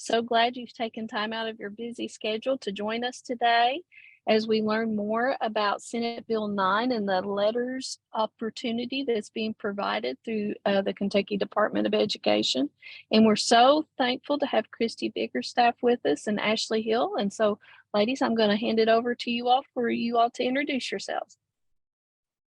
So glad you've taken time out of your busy schedule to join us today as we learn more about Senate Bill 9 and the letters opportunity that's being provided through the Kentucky Department of Education. And we're so thankful to have Christy Biggerstaff with us and Ashley Hill. And so, ladies, I'm going to hand it over to you all for you all to introduce yourselves.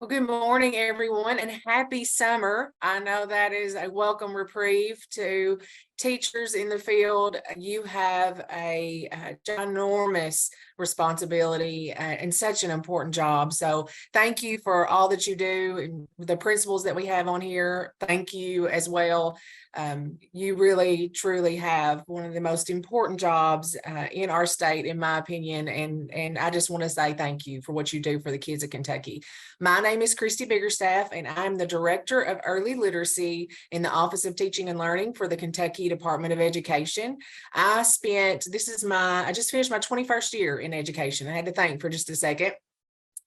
Well, good morning, everyone, and happy summer. I know that is a welcome reprieve to teachers in the field. You have a ginormous responsibility and such an important job. So thank you for all that you do and the principals that we have on here. Thank you as well. You really, truly have one of the most important jobs in our state, in my opinion. And I just want to say thank you for what you do for the kids of Kentucky. My name is Christy Biggerstaff, and I'm the Director of Early Literacy in the Office of Teaching and Learning for the Kentucky Department of Education. I just finished my 21st year in education. I had to think for just a second.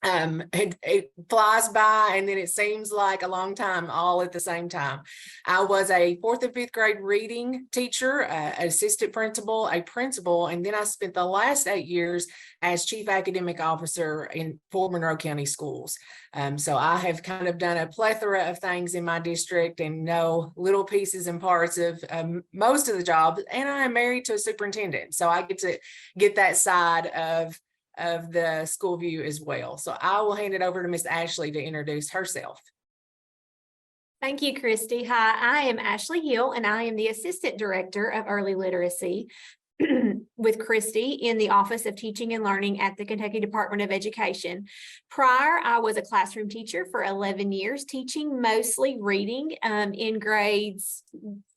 It flies by, and then it seems like a long time all at the same time. I was a 4th and 5th grade reading teacher, assistant principal, a principal, and then I spent the last 8 years as chief academic officer for Monroe County Schools. So I have kind of done a plethora of things in my district and know little pieces and parts of most of the job. And I am married to a superintendent, so I get to get that side of the school view as well. So I will hand it over to Miss Ashley to introduce herself. Thank you, Christy. Hi, I am Ashley Hill, and I am the Assistant Director of Early Literacy with Christy in the Office of Teaching and Learning at the Kentucky Department of Education. Prior, I was a classroom teacher for 11 years, teaching mostly reading in grades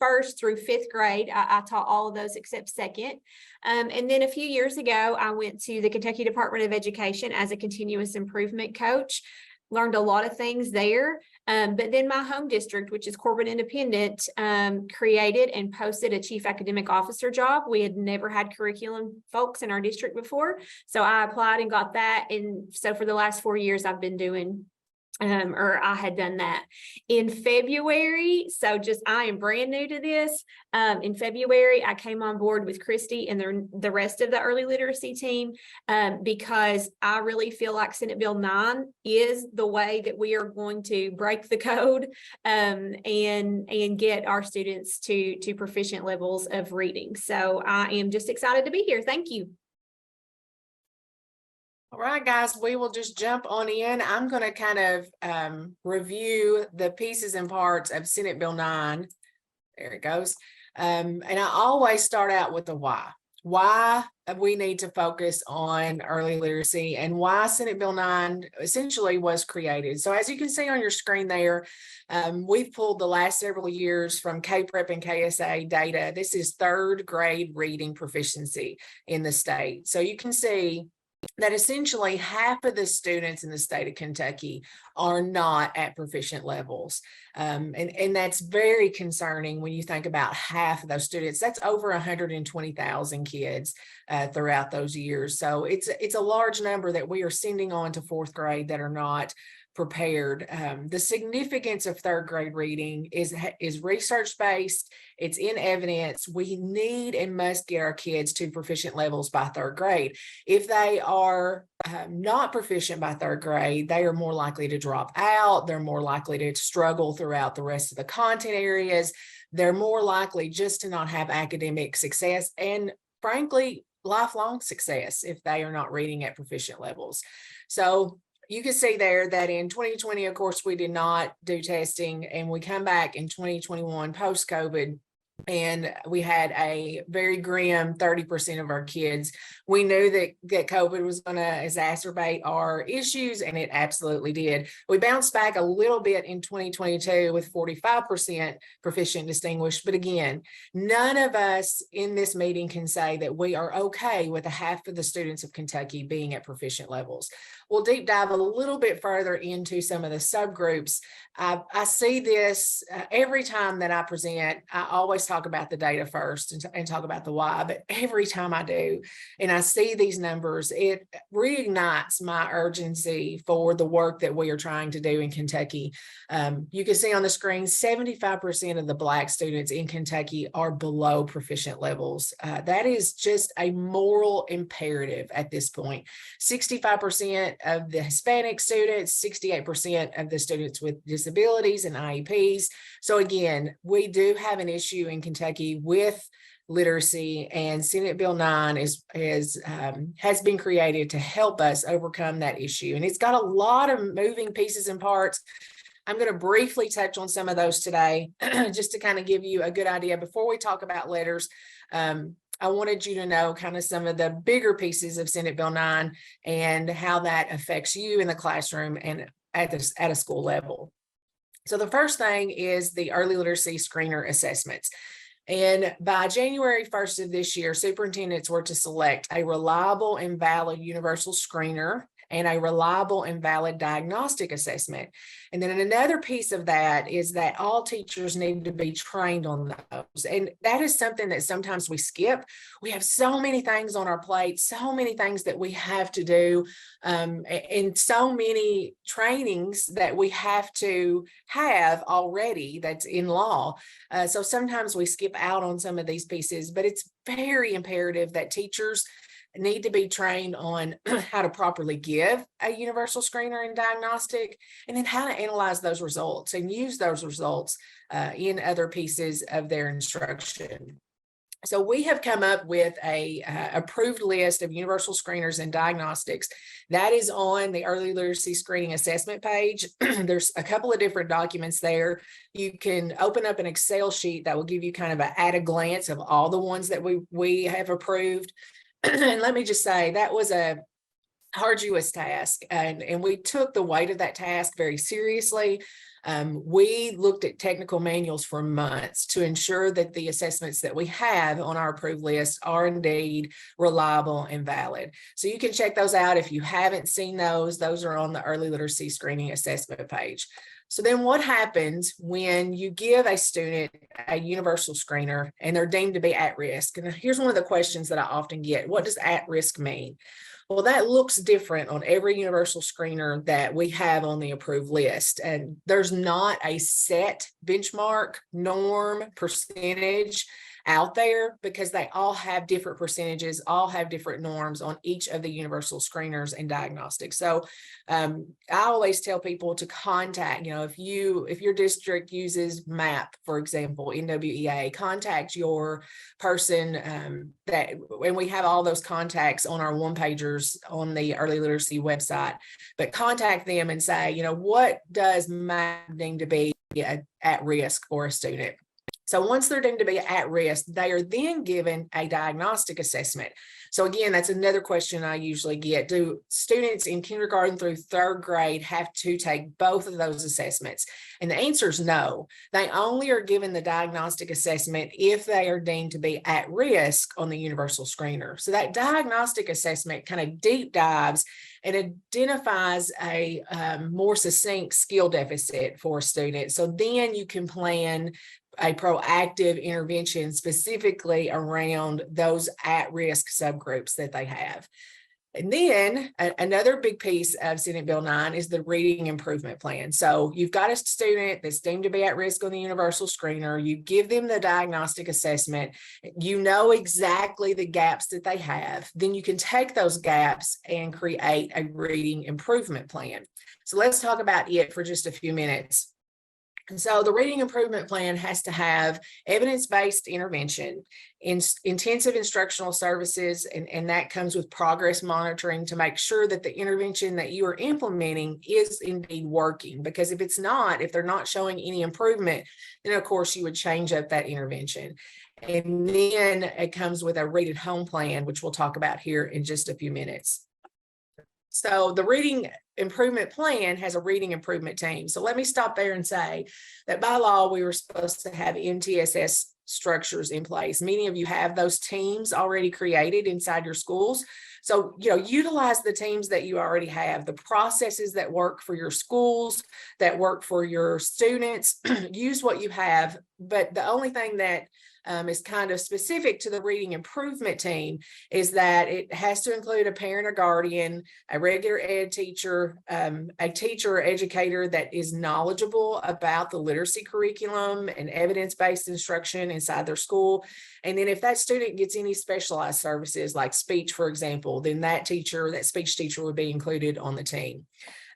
1st through 5th grade. I taught all of those except 2nd. And then a few years ago, I went to the Kentucky Department of Education as a continuous improvement coach. Learned a lot of things there. But then my home district, which is Corbin Independent, created and posted a chief academic officer job. We had never had curriculum folks in our district before. So I applied and got that. And so for the last 4 years, I've been doing I had done that in February. So I am brand new to this. In February, I came on board with Christy and the rest of the early literacy team because I really feel like Senate Bill 9 is the way that we are going to break the code and get our students to proficient levels of reading. So I am just excited to be here. Thank you. All right, guys, we will just jump on in. I'm going to kind of review the pieces and parts of Senate Bill 9. There it goes. And I always start out with the why. Why we need to focus on early literacy and why Senate Bill 9 essentially was created. So as you can see on your screen there, we've pulled the last several years from KPrep and KSA data. This is 3rd grade reading proficiency in the state. So you can see that essentially half of the students in the state of Kentucky are not at proficient levels. And that's very concerning when you think about half of those students. That's over 120,000 kids throughout those years. So it's a large number that we are sending on to 4th grade that are not prepared. The significance of 3rd grade reading is research-based. It's in evidence. We need and must get our kids to proficient levels by 3rd grade. If they are not proficient by 3rd grade, they are more likely to drop out. They're more likely to struggle throughout the rest of the content areas. They're more likely just to not have academic success and, frankly, lifelong success if they are not reading at proficient levels. So you can see there that in 2020, of course, we did not do testing, and we come back in 2021 post-COVID, and we had a very grim 30% of our kids. We knew that COVID was going to exacerbate our issues, and it absolutely did. We bounced back a little bit in 2022 with 45% proficient distinguished. But again, none of us in this meeting can say that we are okay with a half of the students of Kentucky being at proficient levels. We'll deep dive a little bit further into some of the subgroups. I see this every time that I present. I always talk about the data first and talk about the why. But every time I do, and I see these numbers, it reignites my urgency for the work that we are trying to do in Kentucky. You can see on the screen, 75% of the Black students in Kentucky are below proficient levels. That is just a moral imperative at this point. 65% of the Hispanic students, 68% of the students with disabilities and IEPs. So again, we do have an issue in Kentucky with literacy, and Senate Bill 9 has been created to help us overcome that issue. And it's got a lot of moving pieces and parts. I'm going to briefly touch on some of those today, just to kind of give you a good idea. Before we talk about letters, I wanted you to know kind of some of the bigger pieces of Senate Bill 9 and how that affects you in the classroom and at a school level. So the first thing is the early literacy screener assessments. And by January 1st of this year, superintendents were to select a reliable and valid universal screener and a reliable and valid diagnostic assessment. And then another piece of that is that all teachers need to be trained on those. And that is something that sometimes we skip. We have so many things on our plate, so many things that we have to do, and so many trainings that we have to have already that's in law. So sometimes we skip out on some of these pieces, but it's very imperative that teachers need to be trained on how to properly give a universal screener and diagnostic, and then how to analyze those results and use those results in other pieces of their instruction. So we have come up with a approved list of universal screeners and diagnostics that is on the early literacy screening assessment page. There's a couple of different documents there. You can open up an Excel sheet that will give you kind of at a glance of all the ones that we have approved. And let me just say, that was a arduous task, and we took the weight of that task very seriously. We looked at technical manuals for months to ensure that the assessments that we have on our approved list are indeed reliable and valid. So you can check those out if you haven't seen those. Those are on the early literacy screening assessment page. So then what happens when you give a student a universal screener and they're deemed to be at risk? And here's one of the questions that I often get. What does at risk mean? Well, that looks different on every universal screener that we have on the approved list. And there's not a set benchmark, norm, percentage out there, because they all have different percentages, all have different norms on each of the universal screeners and diagnostics. So I always tell people to contact, if your district uses MAP, for example, NWEA, contact your person and we have all those contacts on our one-pagers on the early literacy website, but contact them and say, what does MAP deem to be at risk for a student? So once they're deemed to be at risk, they are then given a diagnostic assessment. So again, that's another question I usually get. Do students in kindergarten through third grade have to take both of those assessments? And the answer is no. They only are given the diagnostic assessment if they are deemed to be at risk on the universal screener. So that diagnostic assessment kind of deep dives and identifies a more succinct skill deficit for a student. So then you can plan a proactive intervention specifically around those at-risk subgroups that they have. And then another big piece of Senate Bill 9 is the reading improvement plan. So you've got a student that's deemed to be at risk on the universal screener. You give them the diagnostic assessment. You know exactly the gaps that they have. Then you can take those gaps and create a reading improvement plan. So let's talk about it for just a few minutes. And so the reading improvement plan has to have evidence-based intervention, intensive instructional services, and that comes with progress monitoring to make sure that the intervention that you are implementing is indeed working. Because if it's not, if they're not showing any improvement, then of course you would change up that intervention. And then it comes with a read at home plan, which we'll talk about here in just a few minutes. So the reading improvement plan has a reading improvement team. So let me stop there and say that by law, we were supposed to have MTSS structures in place. Many of you have those teams already created inside your schools. So, utilize the teams that you already have, the processes that work for your schools, that work for your students, use what you have. But the only thing that is kind of specific to the reading improvement team is that it has to include a parent or guardian, a regular ed teacher, a teacher or educator that is knowledgeable about the literacy curriculum and evidence-based instruction inside their school. And then if that student gets any specialized services like speech, for example, then that speech teacher would be included on the team.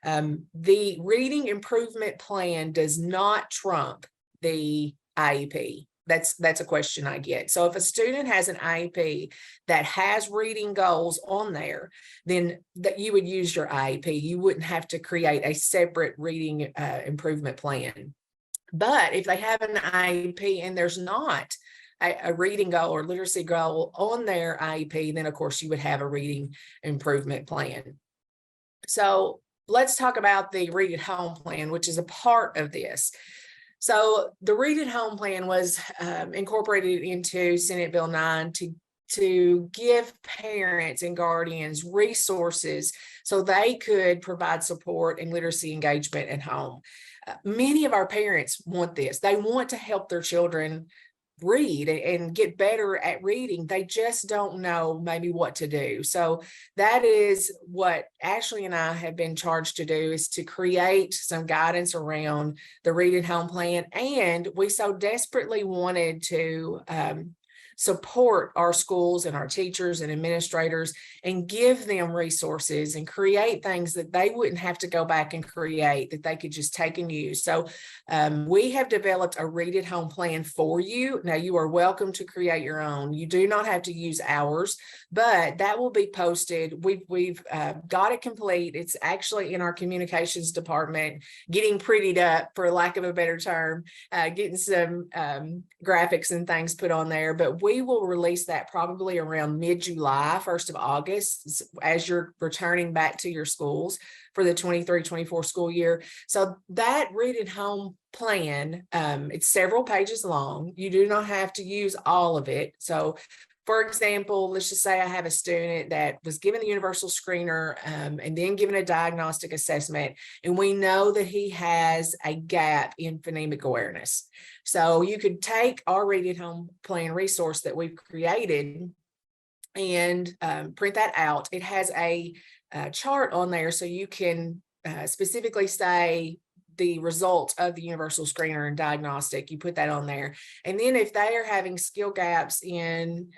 The reading improvement plan does not trump the IEP. That's a question I get. So if a student has an IEP that has reading goals on there, then that you would use your IEP. You wouldn't have to create a separate reading improvement plan. But if they have an IEP and there's not a reading goal or literacy goal on their IEP, then of course you would have a reading improvement plan. So let's talk about the Read at Home plan, which is a part of this. So the Read at Home plan was incorporated into Senate Bill 9 to give parents and guardians resources so they could provide support and literacy engagement at home. Many of our parents want this. They want to help their children read and get better at reading. They just don't know maybe what to do. So that is what Ashley and I have been charged to do, is to create some guidance around the Read at Home plan. And we so desperately wanted to support our schools and our teachers and administrators and give them resources and create things that they wouldn't have to go back and create, that they could just take and use. So we have developed a Read at Home plan for you. Now you are welcome to create your own. You do not have to use ours, but that will be posted. We've got it complete. It's actually in our communications department, getting prettied up, for lack of a better term, getting some graphics and things put on there. But we will release that probably around mid-July, 1st of August, as you're returning back to your schools for the 23-24 school year. So that Read at Home plan, it's several pages long. You do not have to use all of it. So for example, let's just say I have a student that was given the universal screener and then given a diagnostic assessment, and we know that he has a gap in phonemic awareness. So you could take our Read at Home plan resource that we've created and print that out. It has a chart on there so you can specifically say the result of the universal screener and diagnostic. You put that on there. And then if they are having skill gaps in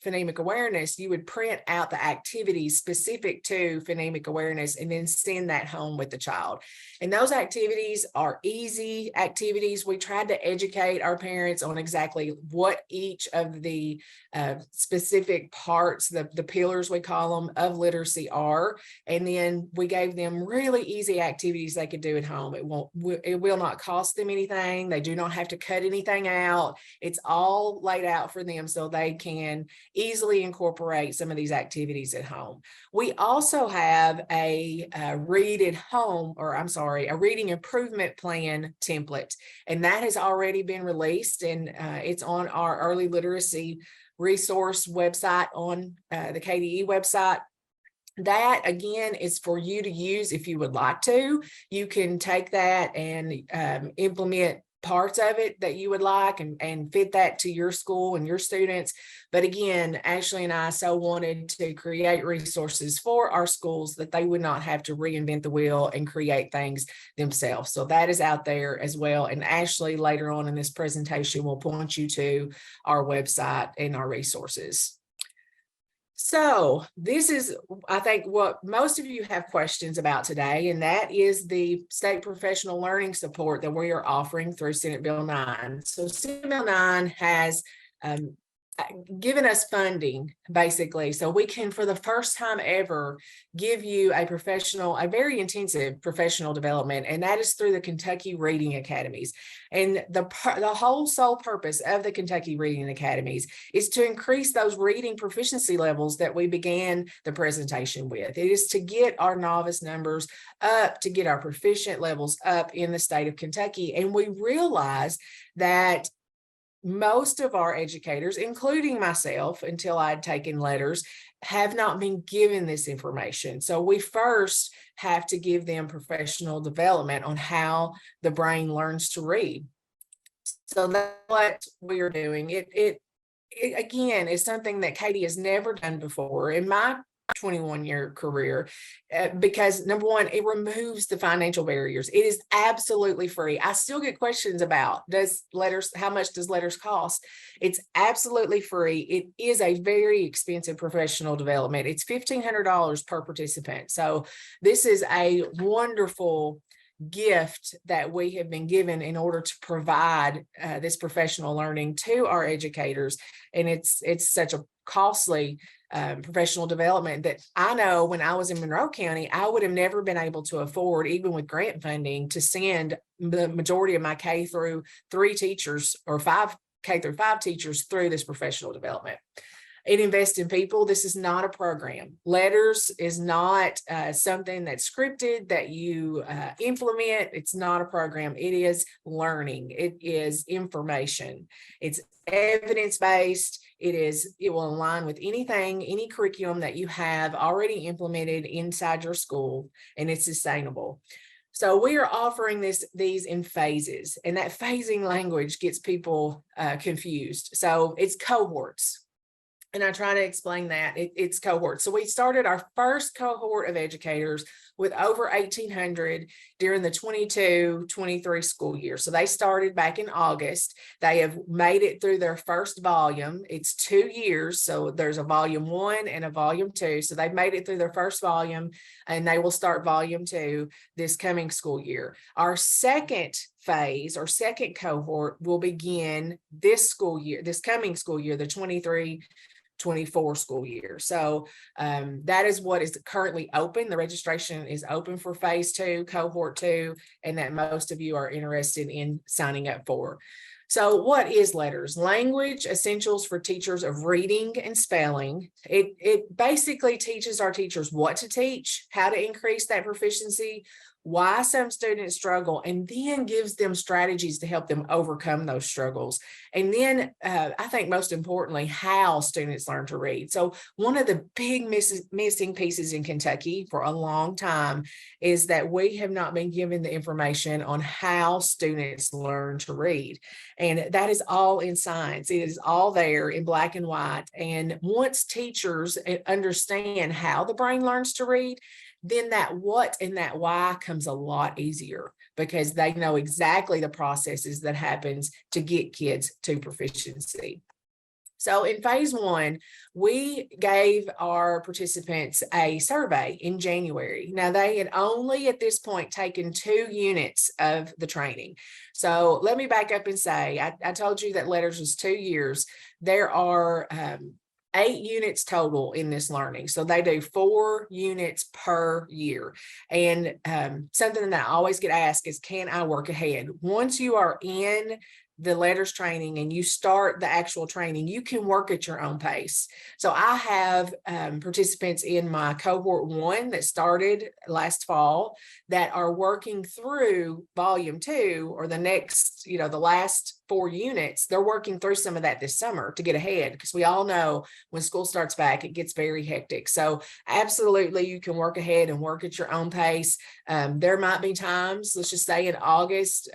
phonemic awareness, you would print out the activities specific to phonemic awareness and then send that home with the child. And those activities are easy activities. We tried to educate our parents on exactly what each of the specific parts, the pillars we call them, of literacy are. And then we gave them really easy activities they could do at home. It will not cost them anything. They do not have to cut anything out. It's all laid out for them so they can easily incorporate some of these activities at home. We also have a Read at Home, or I'm sorry, a reading improvement plan template, and that has already been released, and it's on our early literacy resource website on the KDE website. That again is for you to use if you would like to. You can take that and implement parts of it that you would like and fit that to your school and your students. But again, Ashley and I so wanted to create resources for our schools that they would not have to reinvent the wheel and create things themselves. So that is out there as well. And Ashley later on in this presentation will point you to our website and our resources. So this is, I think, what most of you have questions about today, and that is the state professional learning support that we are offering through Senate Bill 9. So Senate Bill 9 has given us funding, basically, so we can, for the first time ever, give you a very intensive professional development, and that is through the Kentucky Reading Academies. And the whole sole purpose of the Kentucky Reading Academies is to increase those reading proficiency levels that we began the presentation with. It is to get our novice numbers up, to get our proficient levels up in the state of Kentucky. And we realize that most of our educators, including myself, until I'd taken letters, have not been given this information. So we first have to give them professional development on how the brain learns to read. So that's what we are doing. It again is something that KDE has never done before in my 21-year career, because number one, it removes the financial barriers. It is absolutely free. I still get questions about how much does letters cost? It's absolutely free. It is a very expensive professional development. It's $1,500 per participant. So this is a wonderful gift that we have been given in order to provide this professional learning to our educators. And it's such a costly professional development that I know when I was in Monroe County, I would have never been able to afford, even with grant funding, to send the majority of my K through 3 teachers or 5 K through 5 teachers through this professional development. It invests in people. This is not a program. Letters is not something that's scripted that you implement. It's not a program. It is learning. It is information. It's evidence-based. It will align with any curriculum that you have already implemented inside your school, and it's sustainable. So we are offering these in phases, and that phasing language gets people confused. So it's cohorts. And I try to explain that it's cohorts. So we started our first cohort of educators with over 1,800 during the 22-23 school year. So they started back in August. They have made it through their first volume. It's 2 years. So there's a volume 1 and a volume 2. So they've made it through their first volume, and they will start volume 2 this coming school year. Our second phase or second cohort will begin this coming school year, the 23-24 school year. So that is what is currently open. The registration is open for phase 2, cohort 2, and that most of you are interested in signing up for. So what is letters? Language essentials for teachers of reading and spelling. It basically teaches our teachers what to teach, how to increase that proficiency, why some students struggle, and then gives them strategies to help them overcome those struggles. And then I think most importantly, how students learn to read. So one of the big missing pieces in Kentucky for a long time is that we have not been given the information on how students learn to read. And that is all in science. It is all there in black and white. And once teachers understand how the brain learns to read, then that what and that why comes a lot easier, because they know exactly the processes that happens to get kids to proficiency. So in phase 1, we gave our participants a survey in January. Now they had only at this point taken 2 units of the training. So let me back up and say, I told you that letters was 2 years. There are 8 units total in this learning. So they do 4 units per year. And something that I always get asked is, can I work ahead? Once you are in the letters training and you start the actual training, you can work at your own pace. So I have participants in my cohort 1 that started last fall that are working through volume 2, or the next, the last 4 units. They're working through some of that this summer to get ahead, because we all know when school starts back, it gets very hectic. So absolutely, you can work ahead and work at your own pace. There might be times, let's just say in August,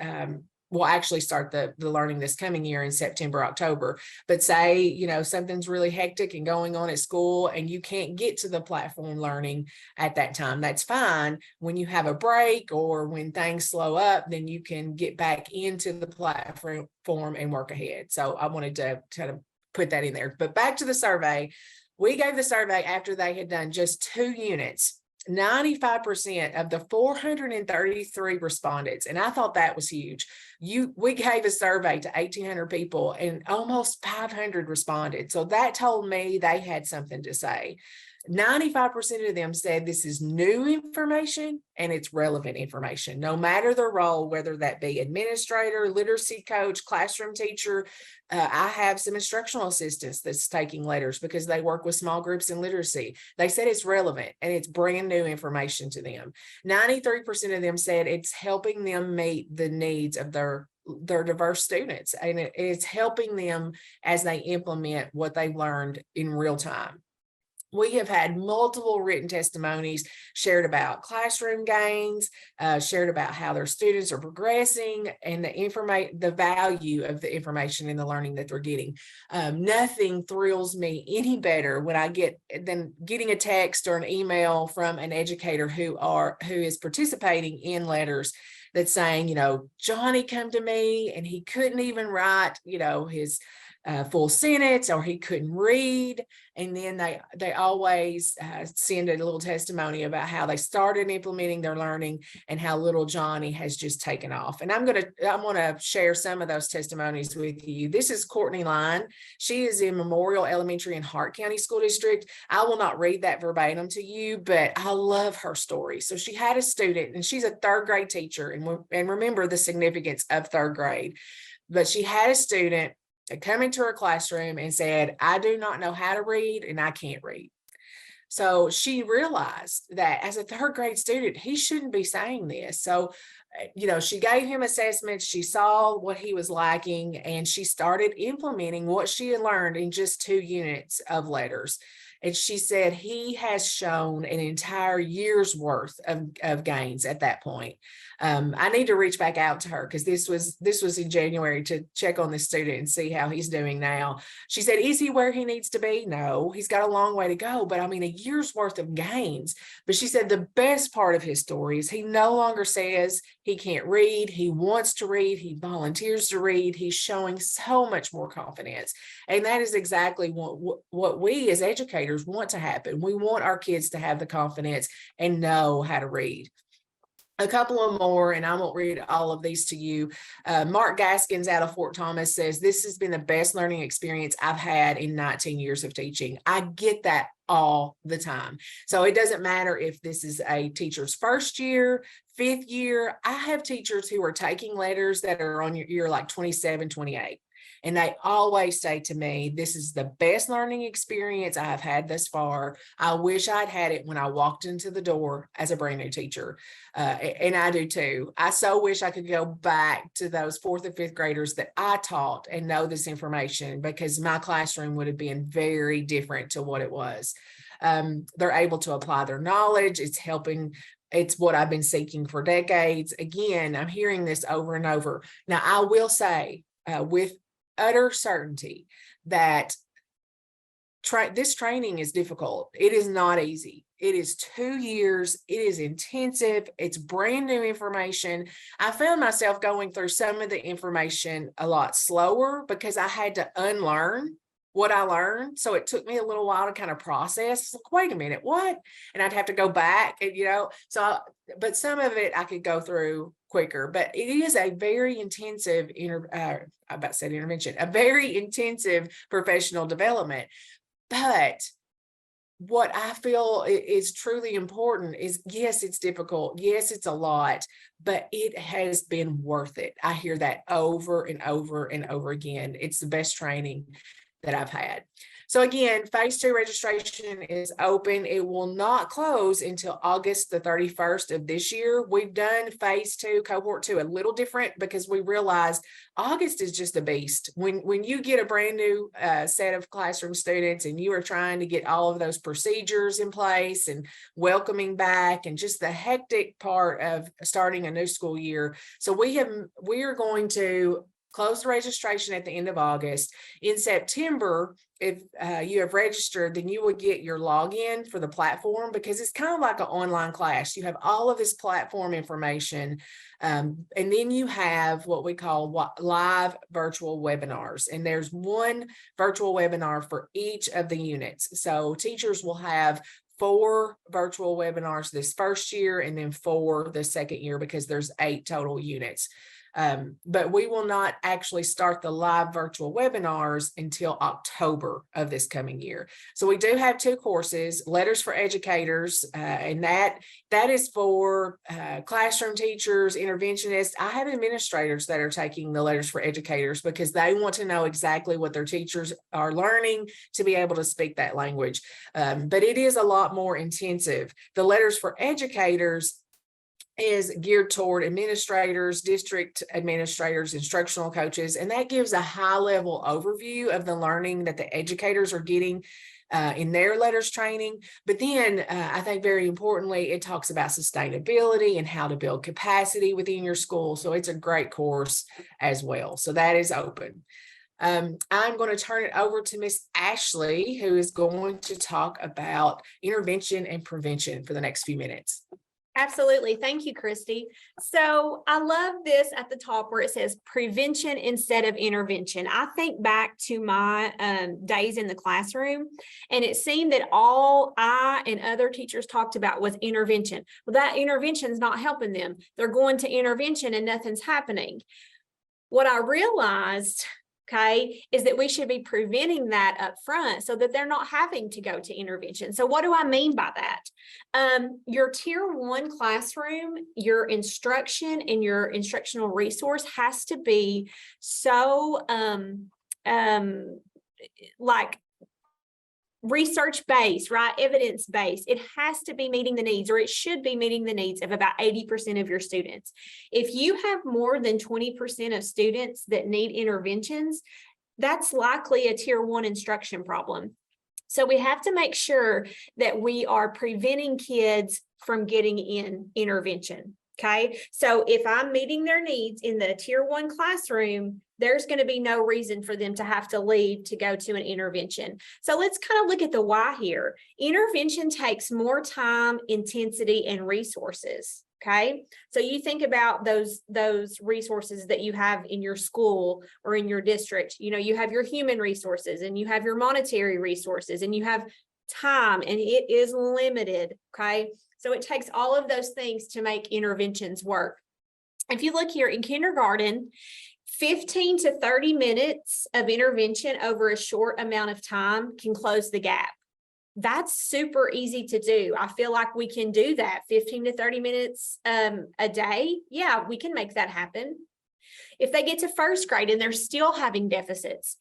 we'll actually start the learning this coming year in September, October. But say, something's really hectic and going on at school and you can't get to the platform learning at that time. That's fine. When you have a break or when things slow up, then you can get back into the platform and work ahead. So I wanted to kind of put that in there. But back to the survey. We gave the survey after they had done just 2 units. 95% of the 433 respondents, and I thought that was huge. We gave a survey to 1,800 people and almost 500 responded. So that told me they had something to say. 95% of them said this is new information and it's relevant information, no matter their role, whether that be administrator, literacy coach, classroom teacher. I have some instructional assistants that's taking letters because they work with small groups in literacy. They said it's relevant and it's brand new information to them. 93% of them said it's helping them meet the needs of their diverse students, and it's helping them as they implement what they learned in real time. We have had multiple written testimonies shared about classroom gains, shared about how their students are progressing, and the value of the information and the learning that they're getting. Nothing thrills me any better when I get than getting a text or an email from an educator who is participating in letters that's saying, you know, Johnny came to me and he couldn't even write, you know, his full sentence, or he couldn't read. And then they always send a little testimony about how they started implementing their learning and how little Johnny has just taken off. And I'm gonna share some of those testimonies with you. This is Courtney Line. She is in Memorial Elementary in Hart County School District. I will not read that verbatim to you, but I love her story. So she had a student, and she's a third grade teacher, and remember the significance of third grade. But she had a student come into her classroom and said, I do not know how to read and I can't read. So she realized that as a third grade student, he shouldn't be saying this. So, you know, she gave him assessments, she saw what he was lacking, and she started implementing what she had learned in just 2 units of letters. And she said he has shown an entire year's worth of gains at that point. I need to reach back out to her because this was in January to check on this student and see how he's doing now. She said, is he where he needs to be? No, he's got a long way to go, but I mean, a year's worth of gains. But she said the best part of his story is he no longer says he can't read. He wants to read. He volunteers to read. He's showing so much more confidence. And that is exactly what we as educators want to happen. We want our kids to have the confidence and know how to read. A couple of more, and I won't read all of these to you. Mark Gaskins out of Fort Thomas says, this has been the best learning experience I've had in 19 years of teaching. I get that all the time. So it doesn't matter if this is a teacher's first year, 5th year. I have teachers who are taking letters that are on your year like 27, 28. And they always say to me, this is the best learning experience I have had thus far. I wish I'd had it when I walked into the door as a brand new teacher. And I do too. I so wish I could go back to those 4th and 5th graders that I taught and know this information, because my classroom would have been very different to what it was. They're able to apply their knowledge. It's helping. It's what I've been seeking for decades. Again, I'm hearing this over and over. Now, I will say with utter certainty that this training is difficult. It is not easy. It is 2 years. It is intensive. It's brand new information. I found myself going through some of the information a lot slower because I had to unlearn what I learned. So it took me a little while to kind of process, like, wait a minute, what? And I'd have to go back and, but some of it I could go through quicker, but it is a very intensive, a very intensive professional development. But what I feel is truly important is, yes, it's difficult. Yes, it's a lot, but it has been worth it. I hear that over and over and over again. It's the best training that I've had. So again, phase 2 registration is open. It will not close until August the 31st of this year. We've done phase 2, cohort 2, a little different because we realized August is just a beast. When you get a brand new set of classroom students and you are trying to get all of those procedures in place and welcoming back and just the hectic part of starting a new school year. So we are going to close the registration at the end of August. In September, if you have registered, then you will get your login for the platform, because it's kind of like an online class. You have all of this platform information, and then you have what we call live virtual webinars. And there's one virtual webinar for each of the units. So teachers will have 4 virtual webinars this first year and then 4 the second year, because there's 8 total units. But we will not actually start the live virtual webinars until October of this coming year. So we do have 2 courses, Letters for Educators, and that is for classroom teachers, interventionists. I have administrators that are taking the Letters for Educators because they want to know exactly what their teachers are learning to be able to speak that language. But it is a lot more intensive. The Letters for Educators is geared toward administrators, district administrators, instructional coaches, and that gives a high-level overview of the learning that the educators are getting in their letters training. But then I think very importantly, it talks about sustainability and how to build capacity within your school. So it's a great course as well. So that is open. I'm going to turn it over to Miss Ashley, who is going to talk about intervention and prevention for the next few minutes. Absolutely. Thank you, Christy. So I love this at the top where it says prevention instead of intervention. I think back to my days in the classroom, and it seemed that all I and other teachers talked about was intervention. Well, that intervention is not helping them. They're going to intervention and nothing's happening. What I realized, okay, is that we should be preventing that up front so that they're not having to go to intervention. So what do I mean by that? Your tier 1 classroom, your instruction and your instructional resource has to be so like research-based, right? Evidence-based. It has to be meeting the needs, or it should be meeting the needs of about 80% of your students. If you have more than 20% of students that need interventions, that's likely a tier 1 instruction problem. So we have to make sure that we are preventing kids from getting in intervention. Okay, so if I'm meeting their needs in the tier 1 classroom, there's going to be no reason for them to have to leave to go to an intervention. So let's kind of look at the why here. Intervention takes more time, intensity, and resources. Okay, so you think about those resources that you have in your school or in your district. You know, you have your human resources and you have your monetary resources and you have time, and it is limited. Okay, so it takes all of those things to make interventions work. If you look here in kindergarten, 15 to 30 minutes of intervention over a short amount of time can close the gap. That's super easy to do. I feel like we can do that 15 to 30 minutes a day. Yeah, we can make that happen. If they get to first grade and they're still having deficits,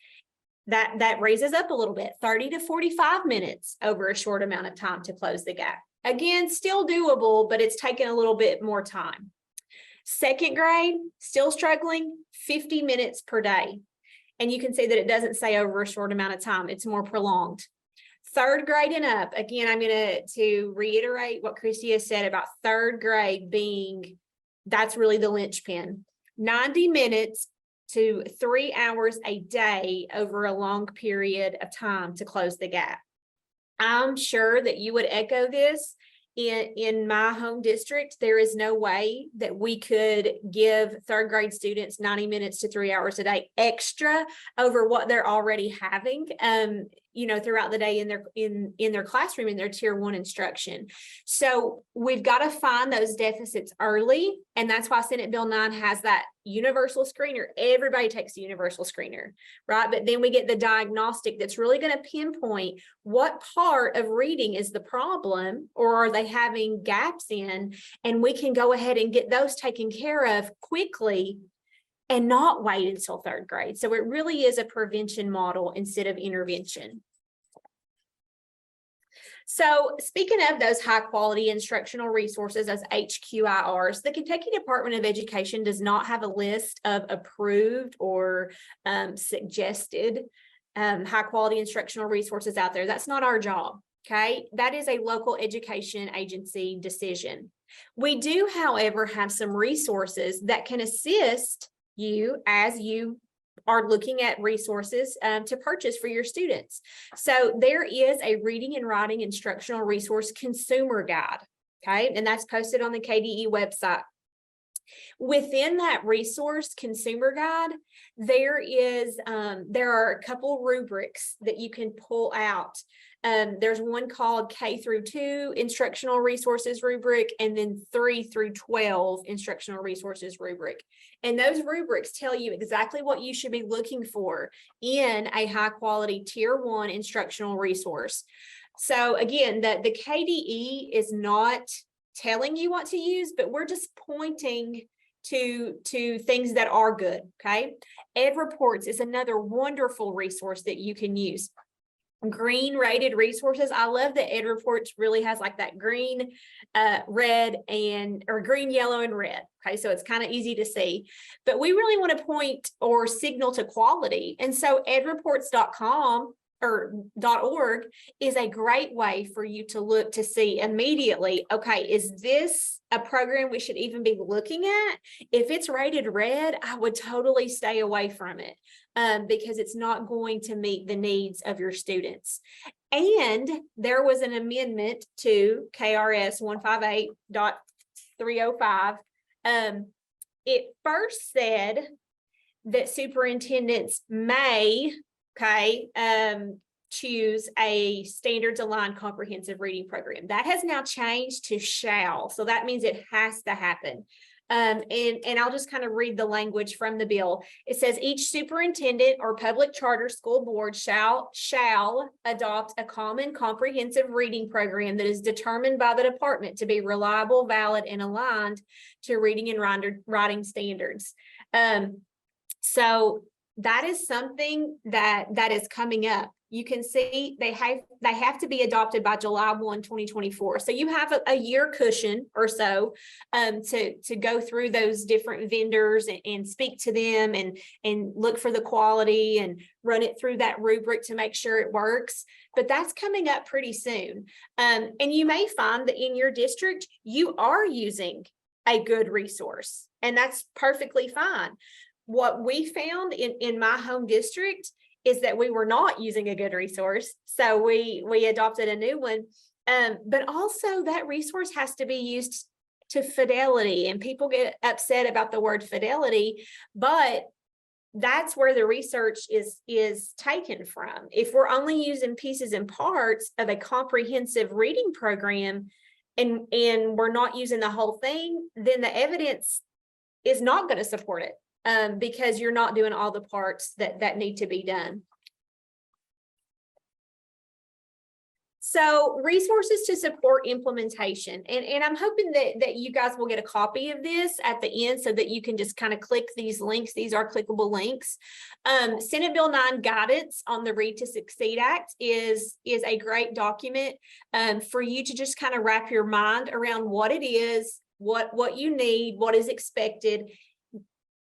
that raises up a little bit, 30 to 45 minutes over a short amount of time to close the gap. Again, still doable, but it's taking a little bit more time. Second grade, still struggling, 50 minutes per day. And you can see that it doesn't say over a short amount of time, it's more prolonged. Third grade and up, again, I'm going to reiterate what Christy has said about third grade being, that's really the linchpin. 90 minutes to 3 hours a day over a long period of time to close the gap. I'm sure that you would echo this. In my home district, there is no way that we could give third grade students 90 minutes to 3 hours a day extra over what they're already having, you know, throughout the day in their classroom, in their tier 1 instruction. So we've got to find those deficits early. And that's why Senate Bill 9 has that universal screener. Everybody takes the universal screener, right? But then we get the diagnostic that's really going to pinpoint what part of reading is the problem, or are they having gaps in, and we can go ahead and get those taken care of quickly and not wait until third grade. So it really is a prevention model instead of intervention. So speaking of those high quality instructional resources as HQIRs, the Kentucky Department of Education does not have a list of approved or suggested high quality instructional resources out there. That's not our job. Okay, that is a local education agency decision. We do, however, have some resources that can assist you as you are looking at resources to purchase for your students. So there is a reading and writing instructional resource consumer guide, okay, and that's posted on the KDE website. Within that resource consumer guide, there are a couple rubrics that you can pull out. There's one called K through 2 instructional resources rubric, and then 3 through 12 instructional resources rubric. And those rubrics tell you exactly what you should be looking for in a high quality tier 1 instructional resource. So again, the KDE is not telling you what to use, but we're just pointing to things that are good. Okay. Ed Reports is another wonderful resource that you can use. Green rated resources. I love that Ed Reports really has like that green, red, or green, yellow, and red. Okay, so it's kind of easy to see, but we really want to point or signal to quality. And so edreports.com or .org is a great way for you to look to see immediately, okay, is this a program we should even be looking at? If it's rated red, I would totally stay away from it because it's not going to meet the needs of your students. And there was an amendment to KRS 158.305. It first said that superintendents may, choose a standards aligned comprehensive reading program. That has now changed to shall. So that means it has to happen. And I'll just kind of read the language from the bill. It says each superintendent or public charter school board shall adopt a common comprehensive reading program that is determined by the department to be reliable, valid, and aligned to reading and writing standards. So that is something that is coming up. You can see they have to be adopted by July 1, 2024. So you have a year cushion or so to go through those different vendors and speak to them and look for the quality and run it through that rubric to make sure it works. But that's coming up pretty soon. And you may find that in your district, you are using a good resource, and that's perfectly fine. What we found in my home district is that we were not using a good resource. So we adopted a new one. But also that resource has to be used to fidelity, and people get upset about the word fidelity, but that's where the research is taken from. If we're only using pieces and parts of a comprehensive reading program and we're not using the whole thing, then the evidence is not going to support it. Because you're not doing all the parts that need to be done. So resources to support implementation. And I'm hoping that you guys will get a copy of this at the end so that you can just kind of click these links. These are clickable links. Senate Bill 9 guidance on the Read to Succeed Act is a great document for you to just kind of wrap your mind around what it is, what you need, what is expected.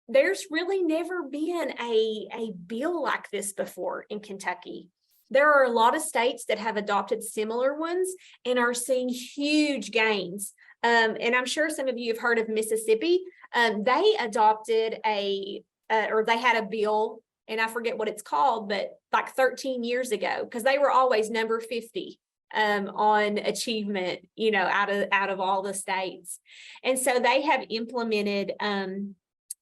There's really never been a bill like this before in Kentucky. There are a lot of states that have adopted similar ones and are seeing huge gains. And I'm sure some of you have heard of Mississippi. They adopted or they had a bill, and I forget what it's called, but like 13 years ago, because they were always number 50 on achievement, out of all the states. And so they have implemented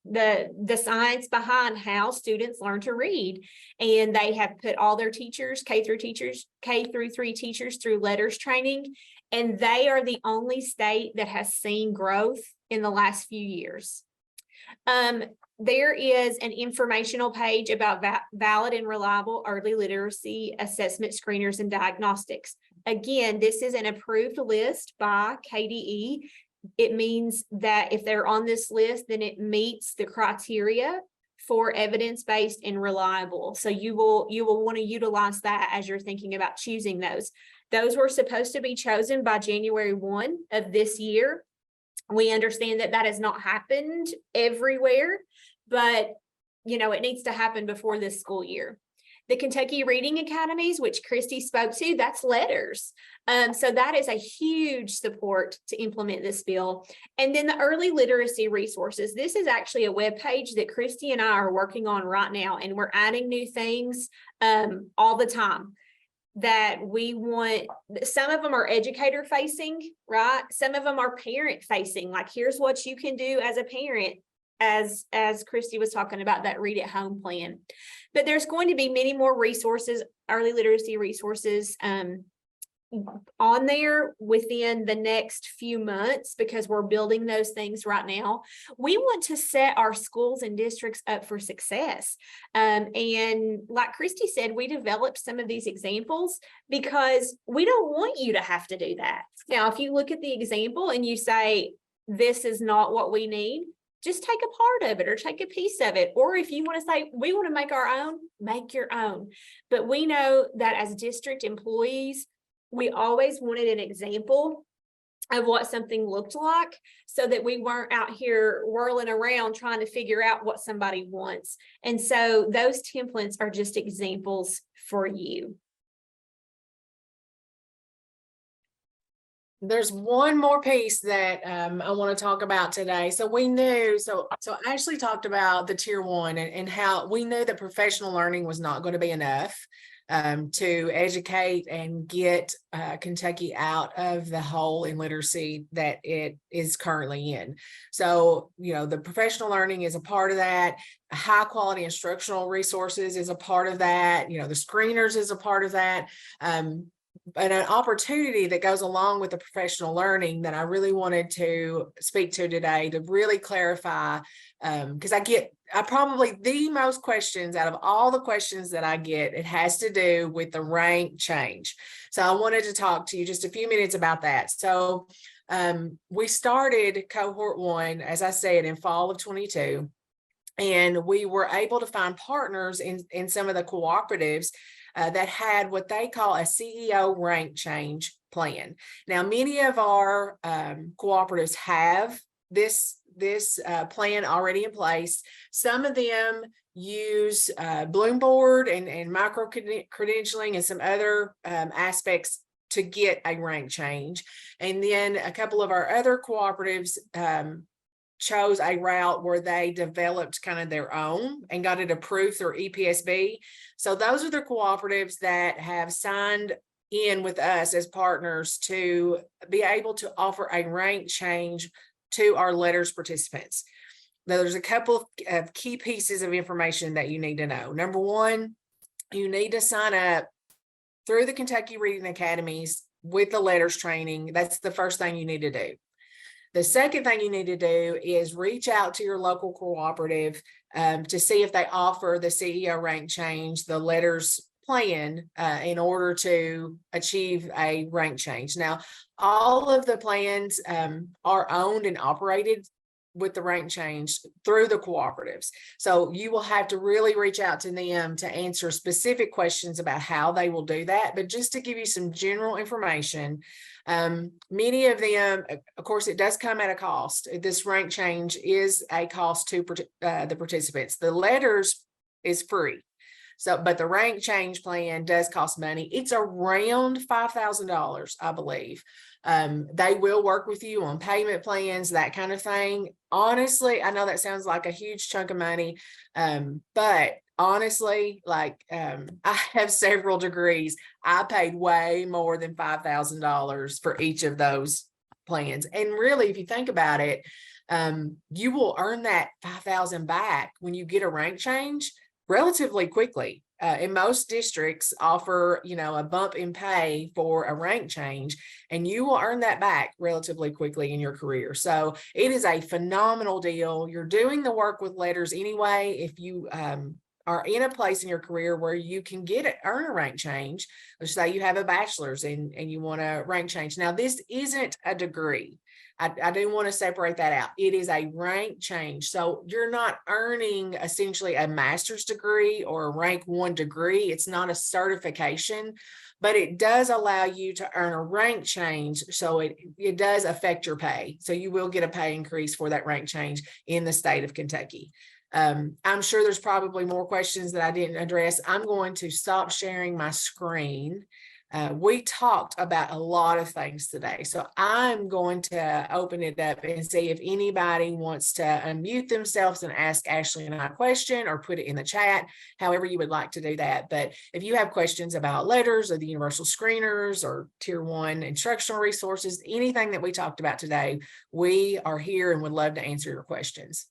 the science behind how students learn to read, and they have put all their teachers, K through 3 teachers through letters training, and they are the only state that has seen growth in the last few years. There is an informational page about valid and reliable early literacy assessment screeners and diagnostics. Again, this is an approved list by KDE. It means that if they're on this list, then it meets the criteria for evidence-based and reliable. So you will want to utilize that as you're thinking about choosing those. Those were supposed to be chosen by January 1 of this year. We understand that has not happened everywhere, but it needs to happen before this school year. The Kentucky Reading Academies, which Christy spoke to, that's letters. So that is a huge support to implement this bill. And then the early literacy resources. This is actually a web page that Christy and I are working on right now, and we're adding new things all the time that we want. Some of them are educator facing, right? Some of them are parent facing, like here's what you can do as a parent, as Christy was talking about that read at home plan. But there's going to be many more resources, early literacy resources on there within the next few months, because we're building those things right now. We want to set our schools and districts up for success. And like Christy said, we developed some of these examples because we don't want you to have to do that. Now, if you look at the example and you say, this is not what we need, just take a part of it or take a piece of it. Or if you want to say, we want to make our own, make your own. But we know that as district employees, we always wanted an example of what something looked like, so that we weren't out here whirling around trying to figure out what somebody wants. And so those templates are just examples for you. There's one more piece that I want to talk about today. So we knew, so Ashley talked about the tier 1 and how we knew that professional learning was not going to be enough to educate and get Kentucky out of the hole in literacy that it is currently in. So, you know, the professional learning is a part of that. High quality instructional resources is a part of that. You know, the screeners is a part of that. And an opportunity that goes along with the professional learning that I really wanted to speak to today to really clarify, because I probably the most questions out of all the questions that I get, it has to do with the rank change. So I wanted to talk to you just a few minutes about that. So we started cohort 1, as I said, in fall of 22, and we were able to find partners in some of the cooperatives that had what they call a CEO rank change plan. Now, many of our cooperatives have this plan already in place. Some of them use Bloomboard and micro credentialing and some other aspects to get a rank change. And then a couple of our other cooperatives chose a route where they developed kind of their own and got it approved through EPSB. So those are the cooperatives that have signed in with us as partners to be able to offer a rank change to our letters participants. Now, there's a couple of key pieces of information that you need to know. Number one, you need to sign up through the Kentucky Reading Academies with the letters training. That's the first thing you need to do. The second thing you need to do is reach out to your local cooperative to see if they offer the CEO rank change, the letters plan, in order to achieve a rank change. Now, all of the plans are owned and operated with the rank change through the cooperatives. So you will have to really reach out to them to answer specific questions about how they will do that. But just to give you some general information, many of them, of course, it does come at a cost. This rank change is a cost to the participants. The letters is free. So, but the rank change plan does cost money. It's around $5,000, I believe. They will work with you on payment plans, that kind of thing. Honestly, I know that sounds like a huge chunk of money, but honestly, like I have several degrees. I paid way more than $5,000 for each of those plans. And really, if you think about it, you will earn that $5,000 back when you get a rank change relatively quickly. And most districts offer, you know, a bump in pay for a rank change, and you will earn that back relatively quickly in your career. So it is a phenomenal deal. You're doing the work with letters anyway. If you are in a place in your career where you can earn a rank change, let's say you have a bachelor's and you want a rank change. Now, this isn't a degree. I do want to separate that out. It is a rank change. So you're not earning essentially a master's degree or a rank 1 degree. It's not a certification, but it does allow you to earn a rank change. So it does affect your pay. So you will get a pay increase for that rank change in the state of Kentucky. I'm sure there's probably more questions that I didn't address. I'm going to stop sharing my screen. We talked about a lot of things today, so I'm going to open it up and see if anybody wants to unmute themselves and ask Ashley and I a question or put it in the chat, however you would like to do that. But if you have questions about letters or the universal screeners or tier 1 instructional resources, anything that we talked about today, we are here and would love to answer your questions.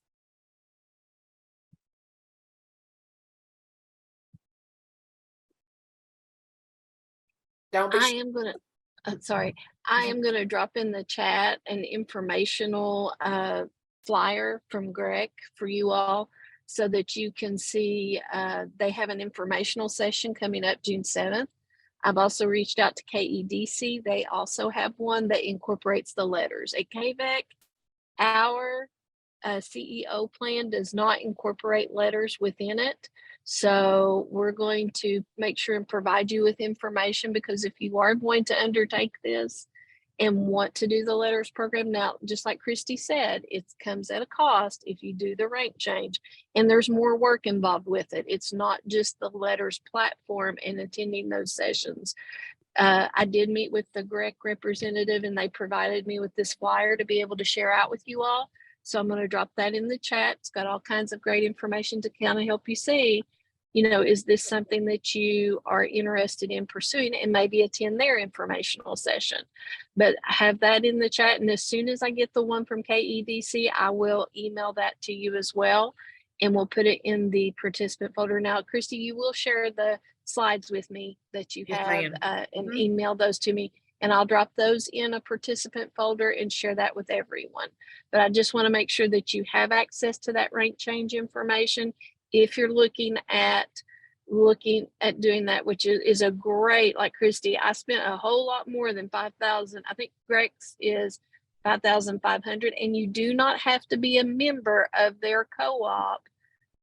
Don't be I am going to, sorry, I am going to drop in the chat an informational flyer from Greg for you all so that you can see they have an informational session coming up June 7th. I've also reached out to KEDC. They also have one that incorporates the letters. At KVEC, our CEO plan does not incorporate letters within it. So we're going to make sure and provide you with information, because if you are going to undertake this and want to do the letters program. Now, just like Christy said, it comes at a cost if you do the rank change, and there's more work involved with it. It's not just the letters platform and attending those sessions. I did meet with the GREC representative, and they provided me with this flyer to be able to share out with you all. So I'm going to drop that in the chat. It's got all kinds of great information to kind of help you see, is this something that you are interested in pursuing, and maybe attend their informational session. But I have that in the chat, and as soon as I get the one from KEDC, I will email that to you as well, and we'll put it in the participant folder. Now, Christy, you will share the slides with me that you Yes, have ma'am. and email those to me, and I'll drop those in a participant folder and share that with everyone. But I just want to make sure that you have access to that rank change information if you're looking at doing that, which is a great, like Christy, I spent a whole lot more than 5,000. I think Greg's is 5,500, and you do not have to be a member of their co-op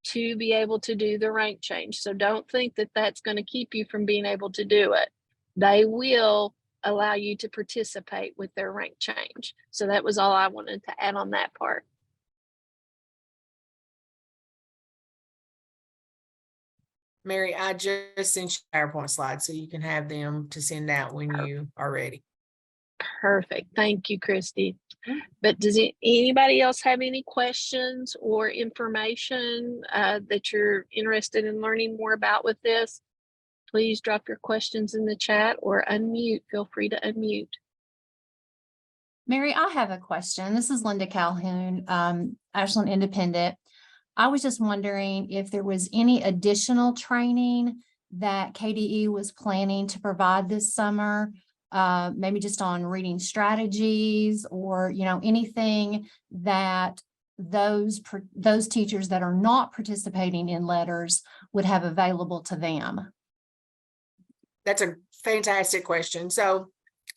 to be able to do the rank change. So don't think that that's going to keep you from being able to do it. They will allow you to participate with their rank change. So that was all I wanted to add on that part. Mary, I just sent you PowerPoint slides so you can have them to send out when you are ready. Perfect. Thank you, Christy. But does anybody else have any questions or information that you're interested in learning more about with this? Please drop your questions in the chat or unmute. Feel free to unmute. Mary, I have a question. This is Linda Calhoun, Ashland Independent. I was just wondering if there was any additional training that KDE was planning to provide this summer, maybe just on reading strategies or, anything that those teachers that are not participating in letters would have available to them. That's a fantastic question. So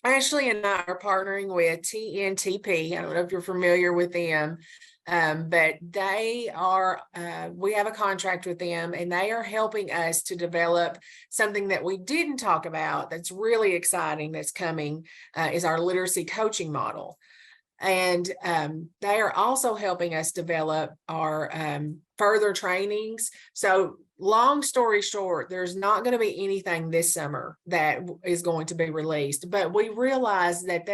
Ashley and I are partnering with TNTP. I don't know if you're familiar with them, but they are, we have a contract with them, and they are helping us to develop something that we didn't talk about that's really exciting that's coming, is our literacy coaching model. And they are also helping us develop our further trainings. So long story short, there's not going to be anything this summer that is going to be released, but we realize that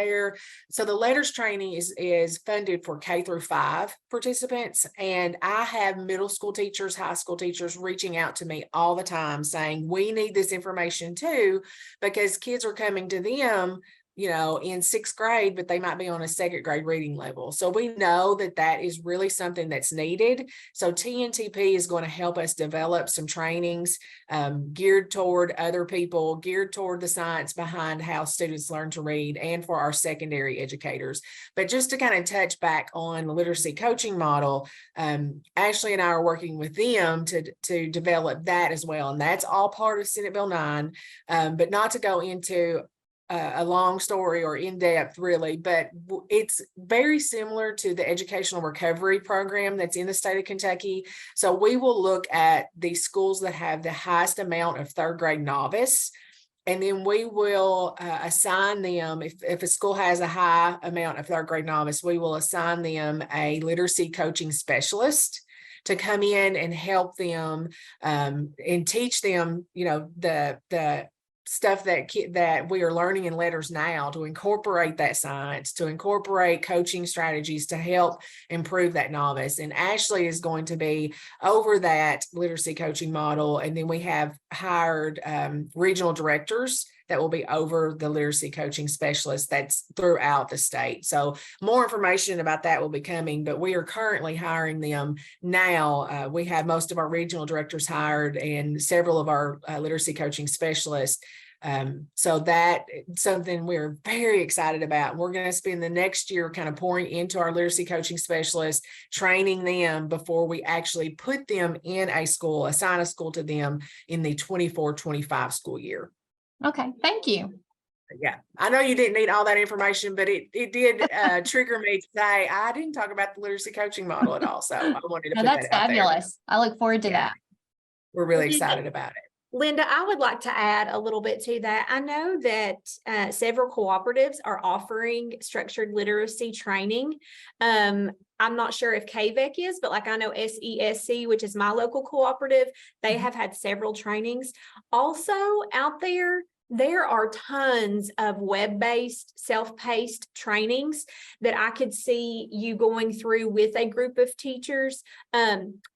so the letters training is funded for K-5 participants. And I have middle school teachers, high school teachers reaching out to me all the time saying, we need this information too, because kids are coming to them in 6th grade, but they might be on a 2nd grade reading level. So we know that is really something that's needed. So TNTP is going to help us develop some trainings geared toward other people, geared toward the science behind how students learn to read, and for our secondary educators. But just to kind of touch back on the literacy coaching model, Ashley and I are working with them to develop that as well. And that's all part of Senate Bill 9, but not to go into a long story or in depth really, but it's very similar to the educational recovery program that's in the state of Kentucky. So we will look at the schools that have the highest amount of 3rd grade novice, and then we will assign them, if a school has a high amount of 3rd grade novice, we will assign them a literacy coaching specialist to come in and help them and teach them, the stuff that we are learning in letters now, to incorporate that science, to incorporate coaching strategies to help improve that novice. And Ashley is going to be over that literacy coaching model. And then we have hired regional directors that will be over the literacy coaching specialists that's throughout the state. So more information about that will be coming, but we are currently hiring them now. We have most of our regional directors hired and several of our literacy coaching specialists. So that is something we're very excited about. We're going to spend the next year kind of pouring into our literacy coaching specialists, training them before we actually put them in a school, assign a school to them in the 24-25 school year. Okay, thank you. Yeah, I know you didn't need all that information, but it did trigger me to say I didn't talk about the literacy coaching model at all. So I wanted to put That's that out fabulous. there. I look forward to that. We're really excited about it. Linda, I would like to add a little bit to that. I know that several cooperatives are offering structured literacy training. I'm not sure if KVEC is, but like I know SESC, which is my local cooperative, they have had several trainings. Also out there are tons of web-based, self-paced trainings that I could see you going through with a group of teachers.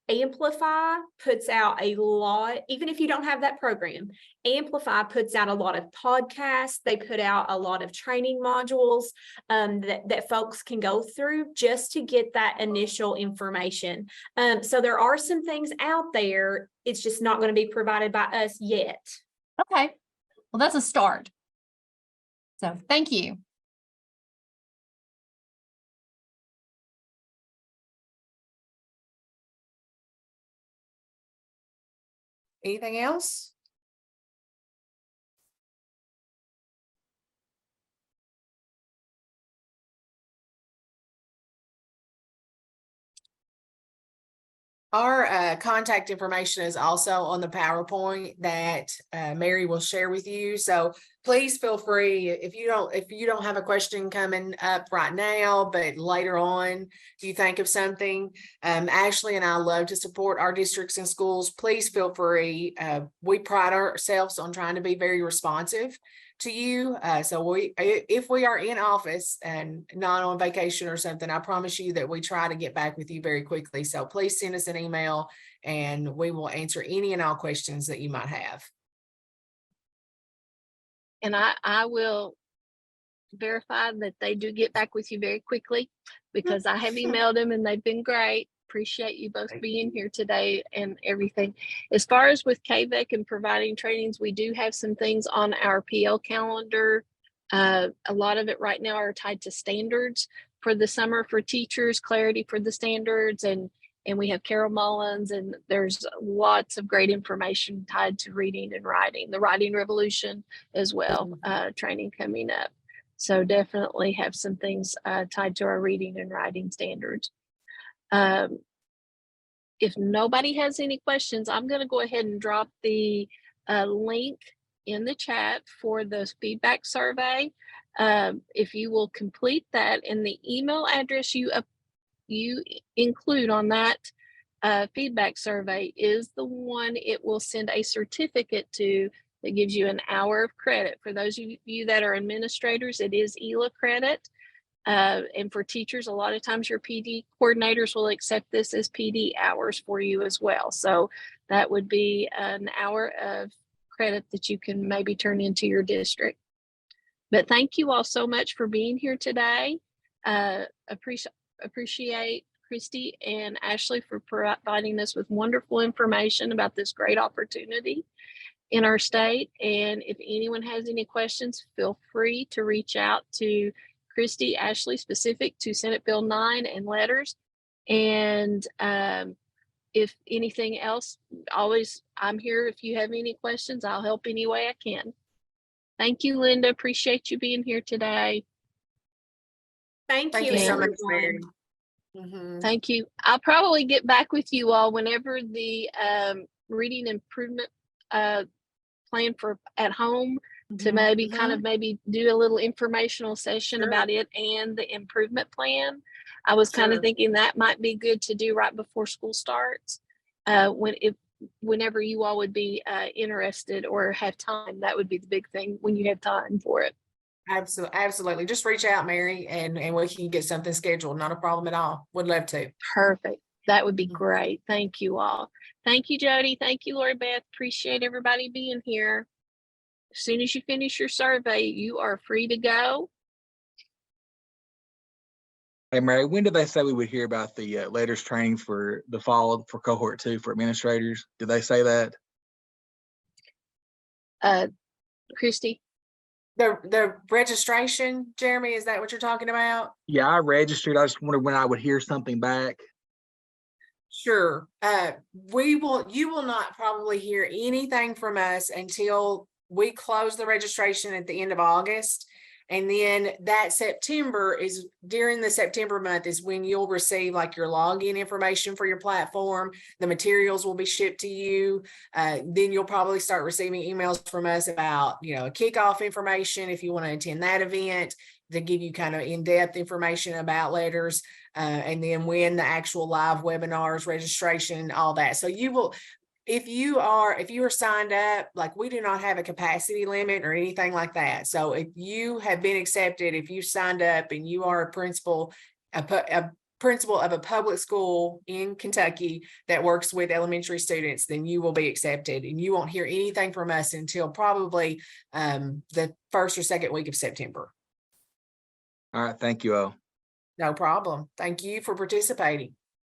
Amplify puts out a lot, even if you don't have that program, Amplify puts out a lot of podcasts. They put out a lot of training modules that folks can go through just to get that initial information. So there are some things out there. It's just not going to be provided by us yet. Okay, well, that's a start. So thank you. Anything else? Our contact information is also on the PowerPoint that Mary will share with you. So please feel free, if you don't have a question coming up right now, but later on, if you think of something, Ashley and I love to support our districts and schools. Please feel free. We pride ourselves on trying to be very responsive to you. So if we are in office and not on vacation or something, I promise you that we try to get back with you very quickly. So please send us an email and we will answer any and all questions that you might have. And I will verify that they do get back with you very quickly, because I have emailed them and they've been great. Appreciate you both being here today and everything. As far as with KVEC and providing trainings, we do have some things on our PL calendar. A lot of it right now are tied to standards for the summer for teachers, clarity for the standards, and we have Carol Mullins, and there's lots of great information tied to reading and writing, the writing revolution as well, training coming up. So definitely have some things tied to our reading and writing standards. If nobody has any questions, I'm going to go ahead and drop the link in the chat for the feedback survey. If you will complete that, and the email address you include on that feedback survey is the one it will send a certificate to that gives you an hour of credit. For those of you that are administrators, it is ELA credit. And for teachers, a lot of times your PD coordinators will accept this as PD hours for you as well. So that would be an hour of credit that you can maybe turn into your district. But thank you all so much for being here today. Appreciate Christy and Ashley for providing us with wonderful information about this great opportunity in our state. And if anyone has any questions, feel free to reach out to Christy, Ashley, specific to Senate Bill 9 and letters. And if anything else, always, I'm here. If you have any questions, I'll help any way I can. Thank you, Linda. Appreciate you being here today. Thank you so much, everyone. Mary. Thank you. I'll probably get back with you all whenever the reading improvement plan for at home to maybe kind of maybe do a little informational session about it and the improvement plan. I was kind of thinking that might be good to do right before school starts. Whenever you all would be interested or have time, that would be the big thing, when you have time for it. Absolutely. Just reach out, Mary, and we can get something scheduled. Not a problem at all. Would love to. Perfect. That would be great. Thank you all. Thank you, Jody. Thank you, Lori Beth. Appreciate everybody being here. As soon as you finish your survey, you are free to go. Hey, Mary, when did they say we would hear about the letters training for the fall for cohort 2 for administrators? Did they say that? Christy? The registration, Jeremy, is that what you're talking about? Yeah, I registered. I just wondered when I would hear something back. Sure. You will not probably hear anything from us until we close the registration at the end of August. And then that September is during the September month is when you'll receive like your login information for your platform. The materials will be shipped to you. Then you'll probably start receiving emails from us about, you know, kickoff information if you want to attend that event, to give you kind of in-depth information about letters, and then when the actual live webinars, registration, all that. So you will, if you are signed up, like we do not have a capacity limit or anything like that. So if you have been accepted, if you signed up and you are a principal of a public school in Kentucky that works with elementary students, then you will be accepted, and you won't hear anything from us until probably the first or second week of September. All right, thank you all. No problem. Thank you for participating.